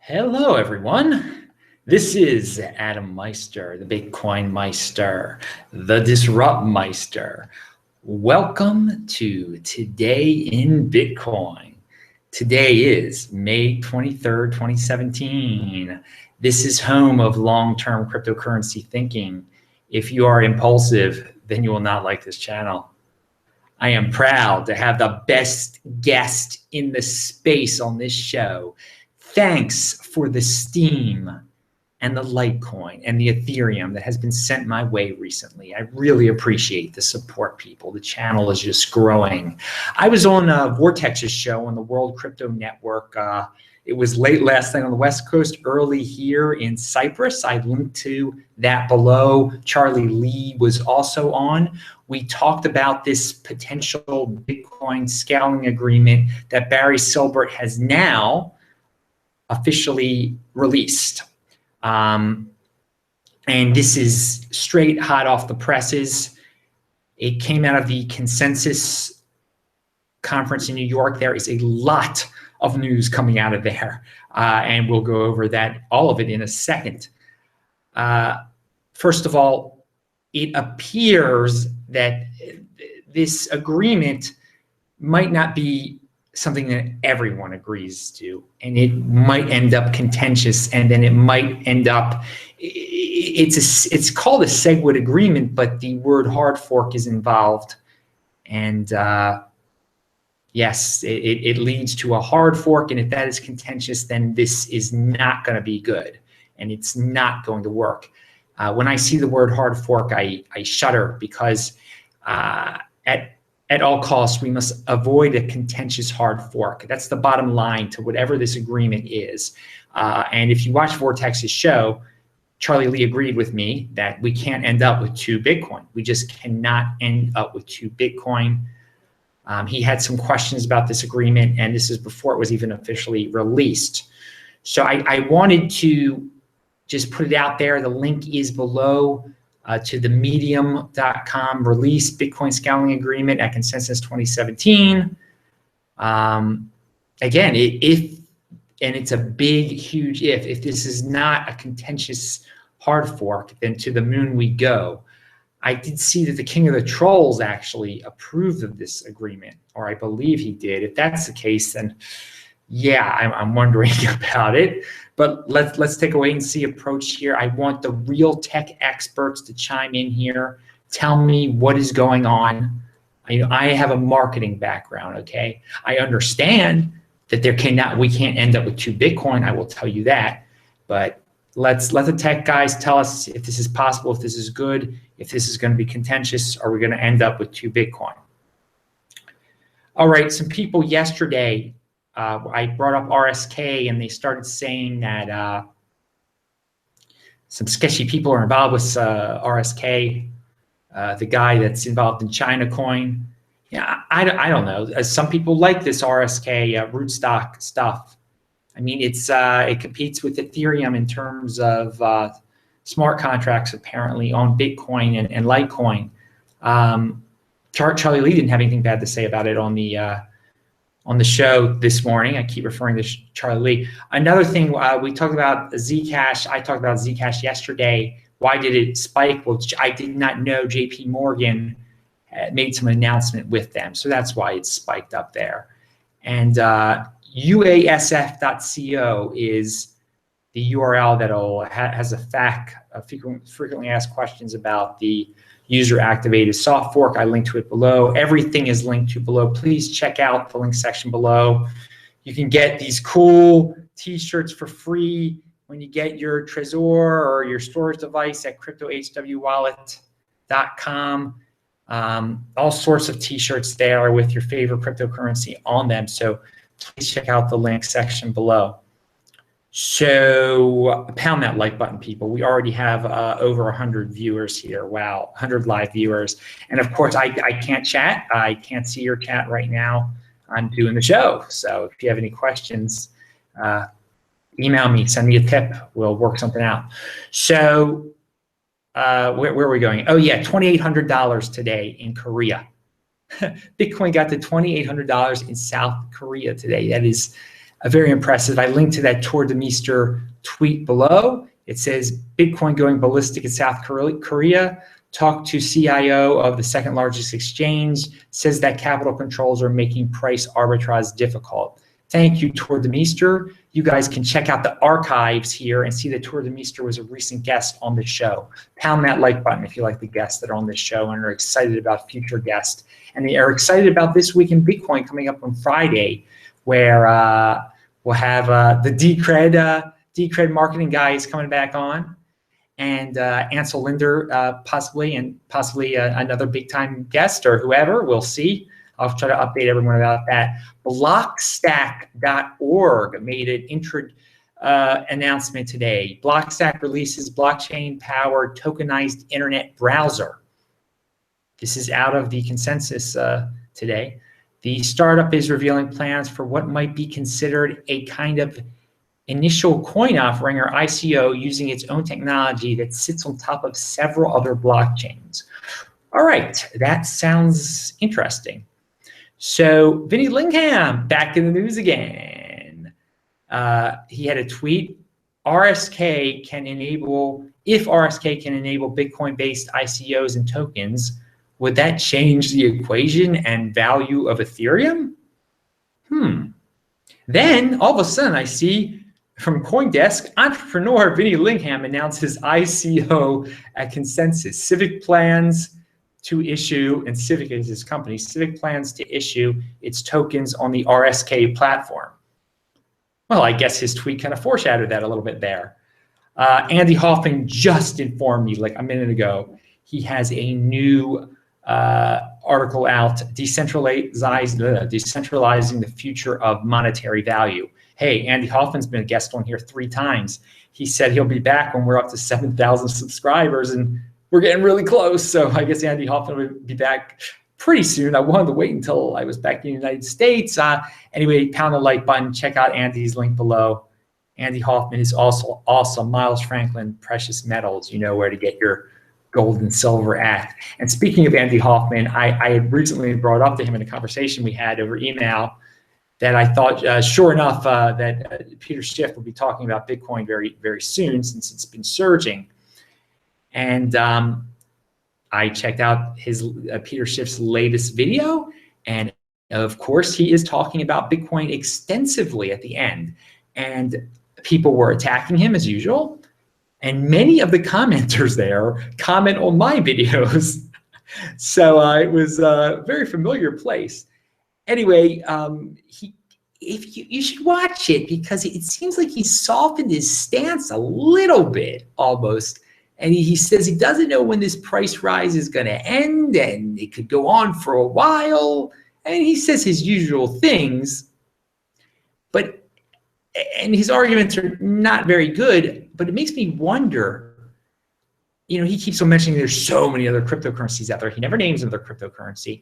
Hello, everyone. This is Adam Meister, the Bitcoin Meister, the Disrupt Meister. Welcome to Today in Bitcoin. Today is May 23rd, 2017. This is home of long-term cryptocurrency thinking. If you are impulsive, then you will not like this channel. I am proud to have the best guest in the space on this show. Thanks for the Steam and the Litecoin and the Ethereum that has been sent my way recently. I really appreciate the support, people. The channel is just growing. I was on Vortex's show on the World Crypto Network. It was late last night on the West Coast, early here in Cyprus. I linked to that below. Charlie Lee was also on. We talked about this potential Bitcoin scaling agreement that Barry Silbert has now officially released. And this is straight hot off the presses. It came out of the Consensus conference in New York. There is a lot of news coming out of there. And we'll go over that, all of it in a second. First of all, it appears that this agreement might not be something that everyone agrees to, and it might end up contentious, and then it might end up, it's called a Segwit agreement, but the word hard fork is involved. And yes, it leads to a hard fork, and if that is contentious, then this is not going to be good, and it's not going to work. When I see the word hard fork, I shudder, because at all costs, we must avoid a contentious hard fork. That's the bottom line to whatever this agreement is. And if you watch Vortex's show, Charlie Lee agreed with me that we can't end up with 2 Bitcoin. We just cannot end up with 2 Bitcoin. He had some questions about this agreement, and this is before it was even officially released. So I wanted to just put it out there. The link is below. To the medium.com release Bitcoin scaling agreement at Consensus 2017. Again, and it's a big, huge if this is not a contentious hard fork, then to the moon we go. I did see that the King of the Trolls actually approved of this agreement, or I believe he did. If that's the case, then yeah, I'm wondering about it. But let's take a wait and see approach here. I want the real tech experts to chime in here. Tell me what is going on. I have a marketing background, okay? I understand that we can't end up with 2 Bitcoin. I will tell you that. But let's let the tech guys tell us if this is possible, if this is good, if this is going to be contentious. Are we going to end up with 2 Bitcoin? All right, some people yesterday. I brought up RSK, and they started saying that some sketchy people are involved with RSK, the guy that's involved in China Coin. Yeah, I don't know. Some people like this RSK rootstock stuff. I mean, it competes with Ethereum in terms of smart contracts, apparently, on Bitcoin and Litecoin. Charlie Lee didn't have anything bad to say about it on the show this morning. I keep referring to Charlie Lee. Another thing, we talked about Zcash. I talked about Zcash yesterday. Why did it spike? Well, I did not know JP Morgan made some announcement with them. So that's why it spiked up there. And UASF.co is the URL that has a FAQ, frequently asked questions about the user-activated soft fork. I linked to it below. Everything is linked to below. Please check out the link section below. You can get these cool t-shirts for free when you get your Trezor or your storage device at cryptohwwallet.com. All sorts of t-shirts there with your favorite cryptocurrency on them. So please check out the link section below. So pound that like button, people. We already have over 100 viewers here. Wow, 100 live viewers. And of course, I can't chat. I can't see your chat right now. I'm doing the show. So if you have any questions, email me, send me a tip. We'll work something out. So where are we going? Oh yeah, $2,800 today in Korea. Bitcoin got to $2,800 in South Korea today. That is very impressive. I linked to that Tour de Meester tweet below. It says, Bitcoin going ballistic in South Korea. Talked to CIO of the second largest exchange, says that capital controls are making price arbitrage difficult. Thank you, Tour de Meester. You guys can check out the archives here and see that Tour de Meester was a recent guest on the show. Pound that like button if you like the guests that are on this show and are excited about future guests. And they are excited about This Week in Bitcoin coming up on Friday, where we'll have the Decred marketing guy is coming back on, and Ansel Linder possibly another big time guest or whoever. We'll see. I'll try to update everyone about that. Blockstack.org made an announcement today. Blockstack releases blockchain-powered tokenized internet browser. This is out of the consensus today. The startup is revealing plans for what might be considered a kind of initial coin offering, or ICO, using its own technology that sits on top of several other blockchains. All right, that sounds interesting. So Vinny Lingham back in the news again. He had a tweet. If RSK can enable Bitcoin-based ICOs and tokens, would that change the equation and value of Ethereum? Then all of a sudden I see from CoinDesk, entrepreneur Vinny Lingham announces ICO at Consensus. Civic plans to issue, and Civic is his company, Civic plans to issue its tokens on the RSK platform. Well, I guess his tweet kind of foreshadowed that a little bit there. Andy Hoffman just informed me like a minute ago, he has a new article out, decentralizing the future of monetary value. Hey, Andy Hoffman's been a guest on here 3 times. He said he'll be back when we're up to 7,000 subscribers, and we're getting really close. So I guess Andy Hoffman will be back pretty soon. I wanted to wait until I was back in the United States. Anyway, pound the like button. Check out Andy's link below. Andy Hoffman is also awesome. Miles Franklin, Precious Metals. You know where to get your gold and silver at. And speaking of Andy Hoffman, I had recently brought up to him in a conversation we had over email that I thought, sure enough, that Peter Schiff will be talking about Bitcoin very, very soon, since it's been surging. And I checked out his Peter Schiff's latest video, and of course, he is talking about Bitcoin extensively at the end. And people were attacking him as usual. And many of the commenters there comment on my videos. So it was a very familiar place. Anyway, you should watch it, because it seems like he softened his stance a little bit almost. And he says he doesn't know when this price rise is going to end, and it could go on for a while. And he says his usual things, and his arguments are not very good, but it makes me wonder, he keeps on mentioning there's so many other cryptocurrencies out there. He never names another cryptocurrency.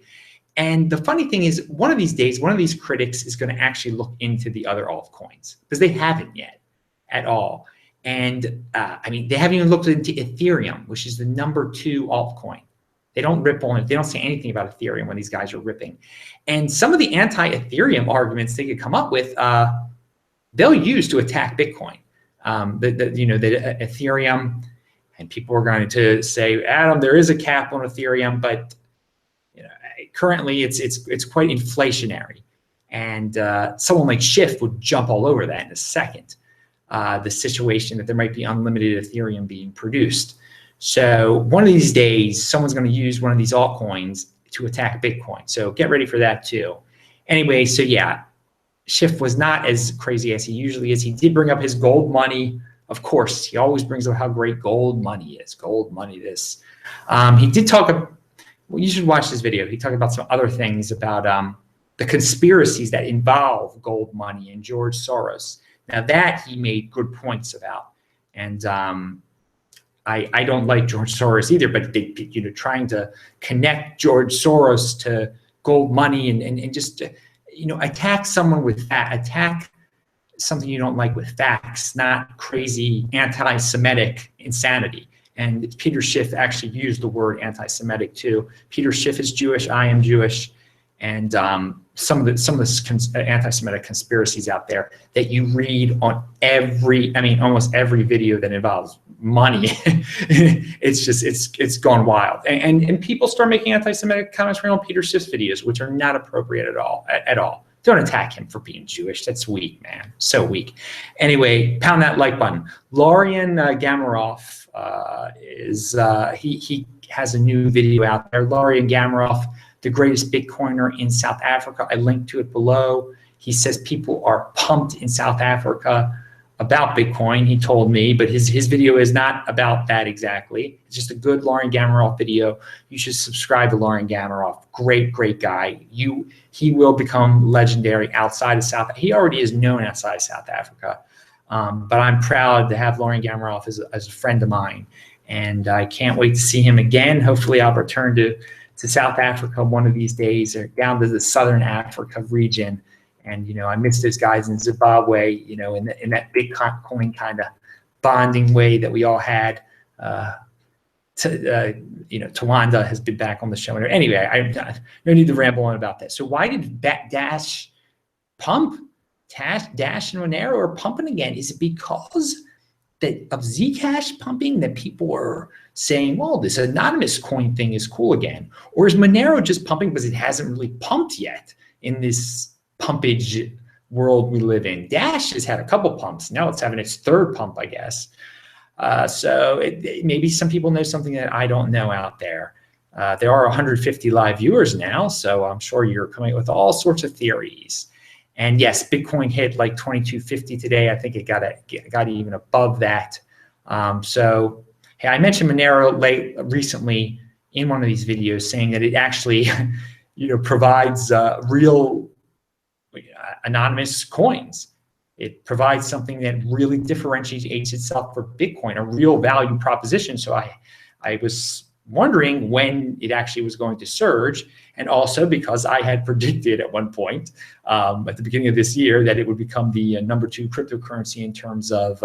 And the funny thing is, one of these days, one of these critics is going to actually look into the other altcoins, because they haven't yet at all. And they haven't even looked into Ethereum, which is the #2 altcoin. They don't rip on it. They don't say anything about Ethereum when these guys are ripping. And some of the anti-Ethereum arguments they could come up with, they'll use to attack Bitcoin. The Ethereum, and people are going to say, Adam, there is a cap on Ethereum, but currently it's quite inflationary. And someone like Schiff would jump all over that in a second. The situation that there might be unlimited Ethereum being produced. So one of these days, someone's going to use one of these altcoins to attack Bitcoin. So get ready for that too. Anyway, so yeah, Schiff was not as crazy as he usually is. He did bring up his gold money. Of course, he always brings up how great gold money is. Gold money this. He did talk, well, you should watch this video. He talked about some other things about the conspiracies that involve gold money and George Soros. Now that he made good points about. And I don't like George Soros either, but they, trying to connect George Soros to gold money and just, attack someone with that, attack something you don't like with facts, not crazy anti-Semitic insanity. And Peter Schiff actually used the word anti-Semitic too. Peter Schiff is Jewish, I am Jewish, and some of the anti-Semitic conspiracies out there that you read on almost every video that involves money. it's gone wild, and people start making anti-Semitic comments around Peter Schiff's videos, which are not appropriate at all. Don't attack him for being Jewish. That's weak, man. So weak. Anyway, pound that like button. Laurian Gamaroff he has a new video out there. Laurian Gamaroff, the greatest Bitcoiner in South Africa. I linked to it below. He says people are pumped in South Africa about Bitcoin, he told me, but his video is not about that exactly. It's just a good Laurian Gamaroff video. You should subscribe to Laurian Gamaroff. Great guy. He will become legendary outside of he already is known outside of South Africa. But I'm proud to have Laurian Gamaroff as a friend of mine. And I can't wait to see him again. Hopefully I'll return to South Africa one of these days, or down to the Southern Africa region. And, I miss those guys in Zimbabwe, in that Bitcoin kind of bonding way that we all had. Tawanda has been back on the show. Anyway, I no need to ramble on about that. So why did Dash pump? Dash and Monero are pumping again. Is it because of Zcash pumping that people are saying, well, this anonymous coin thing is cool again? Or is Monero just pumping because it hasn't really pumped yet in this pumpage world we live in? Dash has had a couple pumps. Now it's having its third pump, I guess. So maybe some people know something that I don't know out there. There are 150 live viewers now, so I'm sure you're coming up with all sorts of theories. And yes, Bitcoin hit like 2250 today. I think it got even above that. So hey, I mentioned Monero recently in one of these videos, saying that it actually provides real anonymous coins. It provides something that really differentiates itself for Bitcoin, a real value proposition. So I was wondering when it actually was going to surge, and also because I had predicted at one point at the beginning of this year that it would become the #2 cryptocurrency in terms of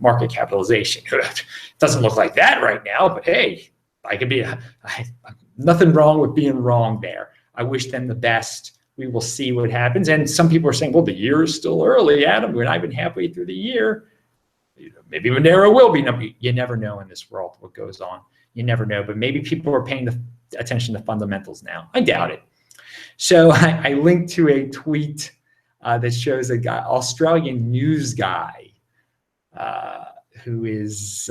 market capitalization. It doesn't look like that right now, but hey, nothing wrong with being wrong there. I wish them the best. We will see what happens. And some people are saying, well, the year is still early, Adam. We're not even halfway through the year. Maybe Monero will be. You never know in this world what goes on. You never know. But maybe people are paying attention to fundamentals now. I doubt it. So I linked to a tweet that shows a guy, Australian news guy, who is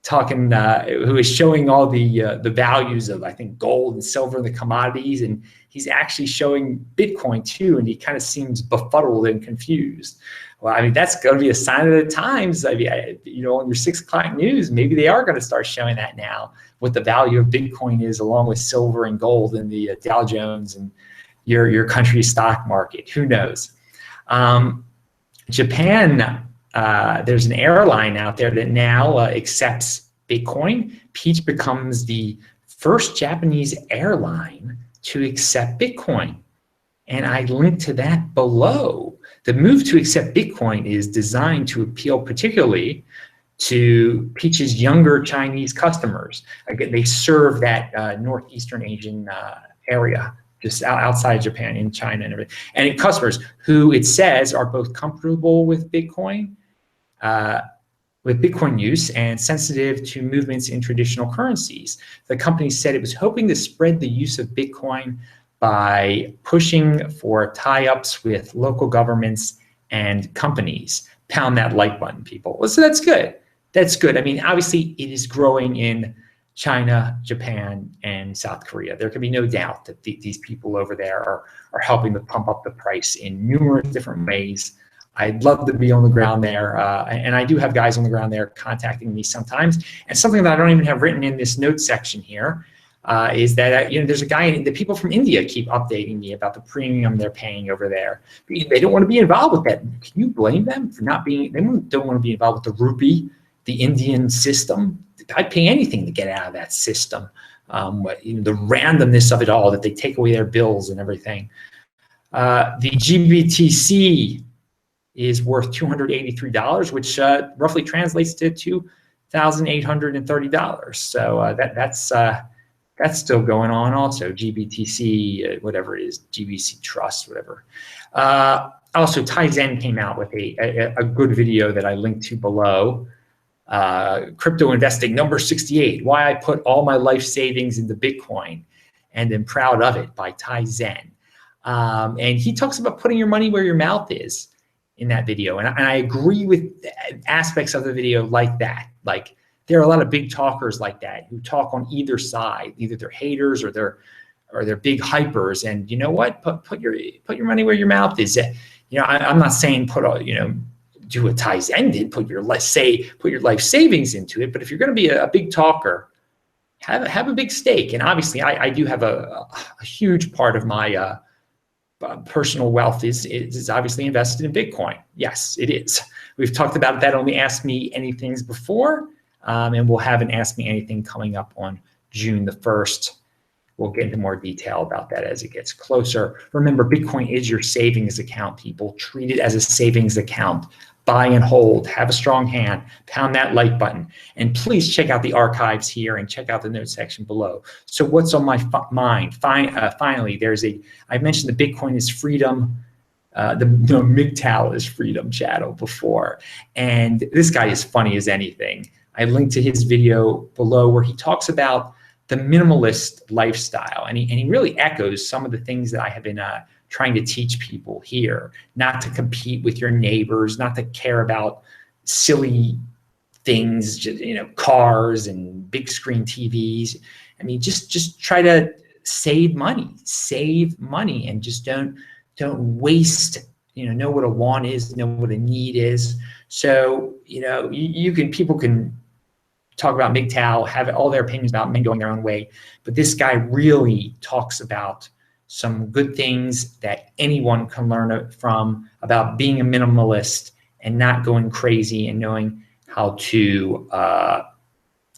who is showing all the values of, I think, gold and silver and the commodities, and he's actually showing Bitcoin too, and he kind of seems befuddled and confused. Well, I mean, that's going to be a sign of the times. I mean, on your 6 o'clock news, maybe they are going to start showing that now, what the value of Bitcoin is, along with silver and gold and the Dow Jones and your country's stock market. Who knows? Japan. There's an airline out there that now accepts Bitcoin. Peach becomes the first Japanese airline to accept Bitcoin. And I linked to that below. The move to accept Bitcoin is designed to appeal particularly to Peach's younger Chinese customers. Again, they serve that Northeastern Asian area, just outside Japan, in China and everything. And customers who, it says, are both comfortable with Bitcoin use and sensitive to movements in traditional currencies. The company said it was hoping to spread the use of Bitcoin by pushing for tie-ups with local governments and companies. Pound that like button, people. Well, so that's good. That's good. I mean, obviously, it is growing in China, Japan, and South Korea. There can be no doubt that these people over there are helping to pump up the price in numerous different ways. I'd love to be on the ground there, and I do have guys on the ground there contacting me sometimes. And something that I don't even have written in this notes section here is that there's a guy. The people from India keep updating me about the premium they're paying over there. They don't want to be involved with that. Can you blame them for not being? They don't want to be involved with the rupee, the Indian system. I'd pay anything to get out of that system. The randomness of it all, that they take away their bills and everything. The GBTC is worth $283, which roughly translates to $2,830. So That's still going on also, GBTC, whatever it is, GBC Trust, whatever. Also, Tai Zen came out with a good video that I linked to below. Crypto investing number 68, why I put all my life savings into Bitcoin and am proud of it, by Tai Zen. And he talks about putting your money where your mouth is in that video. And I agree with aspects of the video like that. Like, there are a lot of big talkers like that who talk on either side. Either they're haters or they're big hypers. And you know what? Put your money where your mouth is. I'm not saying do what Tai Zen did, put your life savings into it. But if you're going to be a big talker, have a big stake. And obviously, I do have a huge part of my personal wealth is obviously invested in Bitcoin. Yes, it is. We've talked about that on the Ask Me Anythings before. And we'll have an Ask Me Anything coming up on June the 1st. We'll get into more detail about that as it gets closer. Remember, Bitcoin is your savings account, people. Treat it as a savings account. Buy and hold. Have a strong hand. Pound that like button. And please check out the archives here and check out the notes section below. So what's on my mind? Finally, I mentioned the Bitcoin is freedom. The Mgtow is freedom channel before. And this guy is funny as anything. I linked to his video below where he talks about the minimalist lifestyle. And he really echoes some of the things that I have been trying to teach people here. Not to compete with your neighbors, not to care about silly things, just, cars and big screen TVs. I mean, just try to save money, and just don't waste, know what a want is, know what a need is. So, people can talk about Mgtow, have all their opinions about men going their own way. But this guy really talks about some good things that anyone can learn from about being a minimalist and not going crazy and knowing how to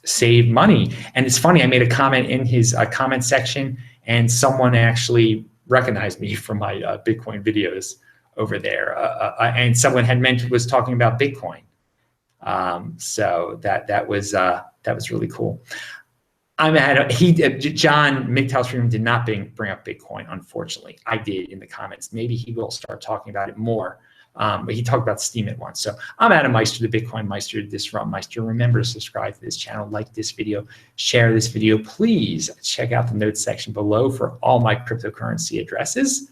save money. And it's funny, I made a comment in his comment section, and someone actually recognized me from my Bitcoin videos over there. And someone was talking about Bitcoin. So that was really cool. John Mgtow's Freedom did not bring up Bitcoin, unfortunately. I did in the comments. Maybe he will start talking about it more. But he talked about Steam at once. So I'm Adam Meister, the Bitcoin Meister, the Disrupt Meister. Remember to subscribe to this channel, like this video, share this video. Please check out the notes section below for all my cryptocurrency addresses.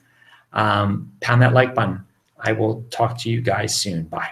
Pound that like button. I will talk to you guys soon. Bye.